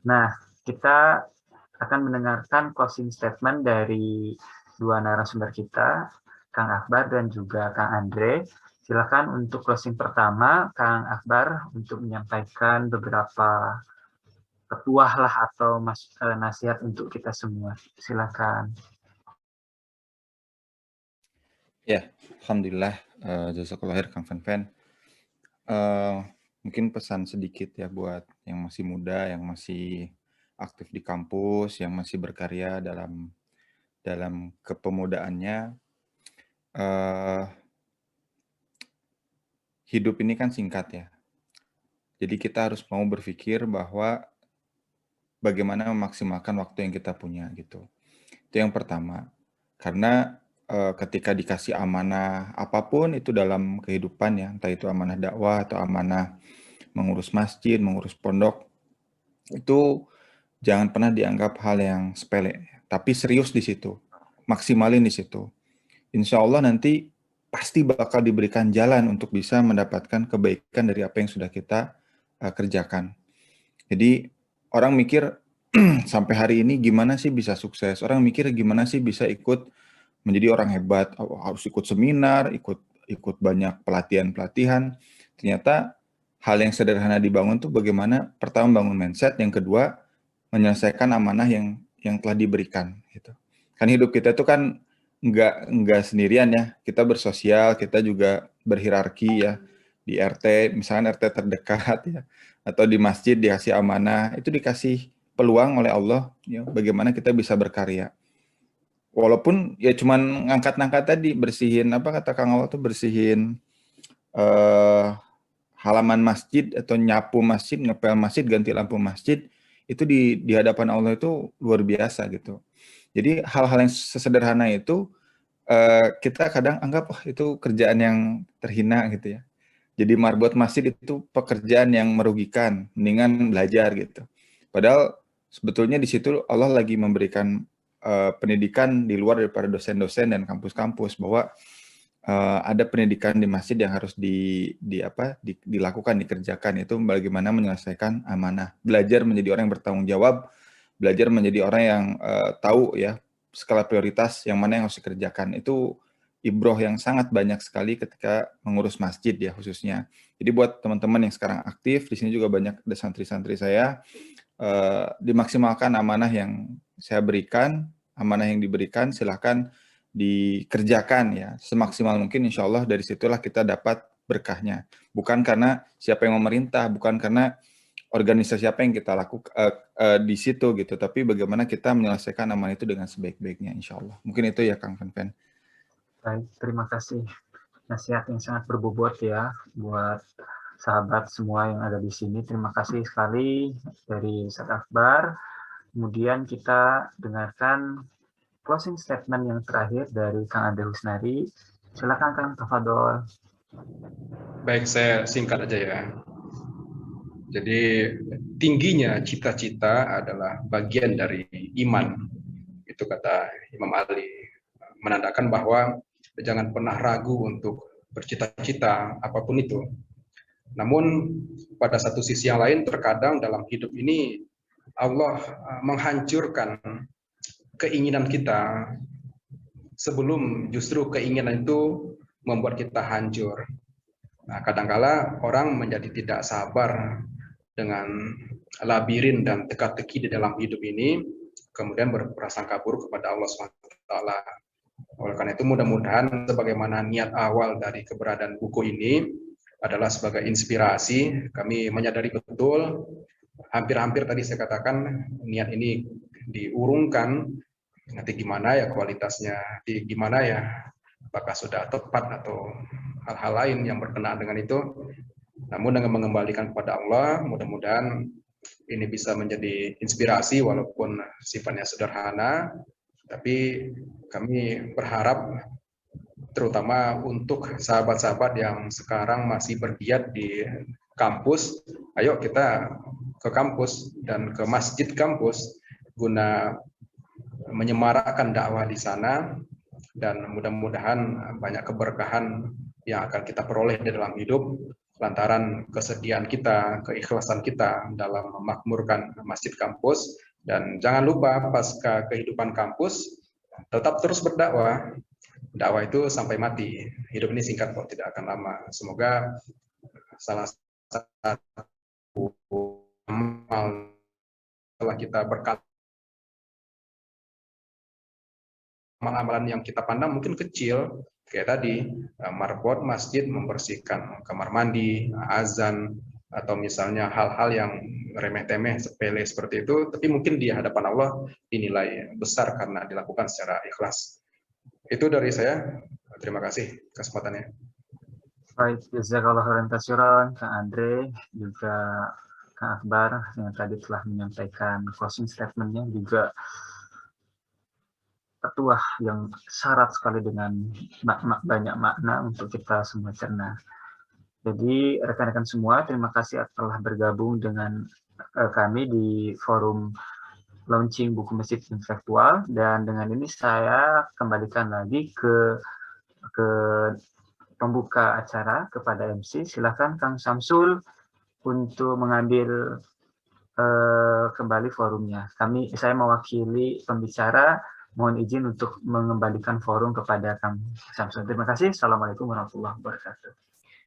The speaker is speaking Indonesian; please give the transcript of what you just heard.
Nah, kita akan mendengarkan closing statement dari dua narasumber kita, Kang Akbar dan juga Kang Andre. Silakan untuk closing pertama, Kang Akbar, untuk menyampaikan beberapa petuah lah atau nasihat untuk kita semua. Silakan. Ya, alhamdulillah, jazakallahu khair Kang Fanfen. Mungkin pesan sedikit ya buat yang masih muda, yang masih aktif di kampus, yang masih berkarya dalam kepemudaannya. Hidup ini kan singkat ya. Jadi kita harus mau berpikir bahwa bagaimana memaksimalkan waktu yang kita punya gitu. Itu yang pertama. Karena ketika dikasih amanah apapun itu dalam kehidupan ya, entah itu amanah dakwah atau amanah mengurus masjid, mengurus pondok, itu jangan pernah dianggap hal yang sepele, tapi serius di situ, maksimalin di situ. Insya Allah nanti pasti bakal diberikan jalan untuk bisa mendapatkan kebaikan dari apa yang sudah kita kerjakan. Jadi orang mikir sampai hari ini gimana sih bisa sukses? Orang mikir gimana sih bisa ikut menjadi orang hebat? Harus ikut seminar, ikut banyak pelatihan-pelatihan. Ternyata hal yang sederhana dibangun tuh bagaimana pertama bangun mindset, yang kedua menyelesaikan amanah yang telah diberikan gitu. Kan hidup kita itu kan nggak sendirian ya. Kita bersosial, kita juga berhierarki ya. Di RT, misalnya RT terdekat ya, atau di masjid dikasih amanah, itu dikasih peluang oleh Allah ya, bagaimana kita bisa berkarya. Walaupun ya cuman ngangkat-ngangkat tadi, bersihin apa kata Kang Awal tuh, bersihin eh, halaman masjid atau nyapu masjid, ngepel masjid, ganti lampu masjid, itu di hadapan Allah itu luar biasa gitu. Jadi hal-hal yang sesederhana itu kita kadang anggap itu kerjaan yang terhina gitu ya. Jadi marbot masjid itu pekerjaan yang merugikan, mendingan belajar gitu. Padahal sebetulnya di situ Allah lagi memberikan pendidikan di luar daripada dosen-dosen dan kampus-kampus, bahwa ada pendidikan di masjid yang harus dilakukan, dikerjakan, itu bagaimana menyelesaikan amanah, belajar menjadi orang yang bertanggung jawab, belajar menjadi orang yang tahu ya skala prioritas yang mana yang harus dikerjakan. Itu ibroh yang sangat banyak sekali ketika mengurus masjid ya khususnya. Jadi buat teman-teman yang sekarang aktif di sini juga banyak ada santri-santri saya, dimaksimalkan amanah yang saya berikan, amanah yang diberikan silahkan dikerjakan ya semaksimal mungkin. Insya Allah dari situlah kita dapat berkahnya. Bukan karena siapa yang memerintah, bukan karena organisasi apa yang kita lakukan di situ gitu, tapi bagaimana kita menyelesaikan amanah itu dengan sebaik-baiknya insya Allah. Mungkin itu ya Kang Fanfen. Baik, terima kasih. Nasihat yang sangat berbobot ya buat sahabat semua yang ada di sini. Terima kasih sekali dari Ustaz Akbar. Kemudian kita dengarkan closing statement yang terakhir dari Kang Ade Husnari. Silakan Kang Tafadol. Baik, saya singkat aja ya. Jadi tingginya cita-cita adalah bagian dari iman. Itu kata Imam Ali. Menandakan bahwa jangan pernah ragu untuk bercita-cita apapun itu. Namun pada satu sisi yang lain terkadang dalam hidup ini Allah menghancurkan keinginan kita sebelum justru keinginan itu membuat kita hancur. Nah, kadangkala orang menjadi tidak sabar dengan labirin dan teka-teki di dalam hidup ini, kemudian berprasangka buruk kepada Allah SWT. Oleh karena itu mudah-mudahan sebagaimana niat awal dari keberadaan buku ini adalah sebagai inspirasi, kami menyadari betul, hampir-hampir tadi saya katakan niat ini diurungkan, nanti gimana ya kualitasnya, gimana ya apakah sudah tepat atau hal-hal lain yang berkenaan dengan itu. Namun dengan mengembalikan kepada Allah, mudah-mudahan ini bisa menjadi inspirasi walaupun sifatnya sederhana, tapi kami berharap terutama untuk sahabat-sahabat yang sekarang masih bergiat di kampus, ayo kita ke kampus dan ke masjid kampus guna menyemarakkan dakwah di sana, dan mudah-mudahan banyak keberkahan yang akan kita peroleh di dalam hidup. lantaran kesediaan kita, keikhlasan kita dalam memakmurkan masjid kampus. Dan jangan lupa pasca kehidupan kampus tetap terus berdakwah. Dakwah itu sampai mati. Hidup ini singkat kok, tidak akan lama. Semoga salah satu amal setelah kita berkata amalan yang kita pandang mungkin kecil, kayak tadi marbot masjid, membersihkan kamar mandi, azan, atau misalnya hal-hal yang remeh-temeh, sepele seperti itu, tapi mungkin di hadapan Allah dinilai besar karena dilakukan secara ikhlas. Itu dari saya. Terima kasih kesempatannya. Baik, jazakallahu khairan katsiran, Kang Andre, juga Kang Akbar yang tadi telah menyampaikan closing statement-nya, juga petuah yang syarat sekali dengan banyak makna untuk kita semua cerna. Jadi rekan-rekan semua, terima kasih telah bergabung dengan kami di forum launching buku masjid intelektual, dan dengan ini saya kembalikan lagi ke pembuka acara kepada MC. Silakan Kang Samsul untuk mengambil kembali forumnya. Saya mewakili pembicara, mohon izin untuk mengembalikan forum kepada Kang Samsul. Terima kasih. Assalamualaikum warahmatullahi wabarakatuh.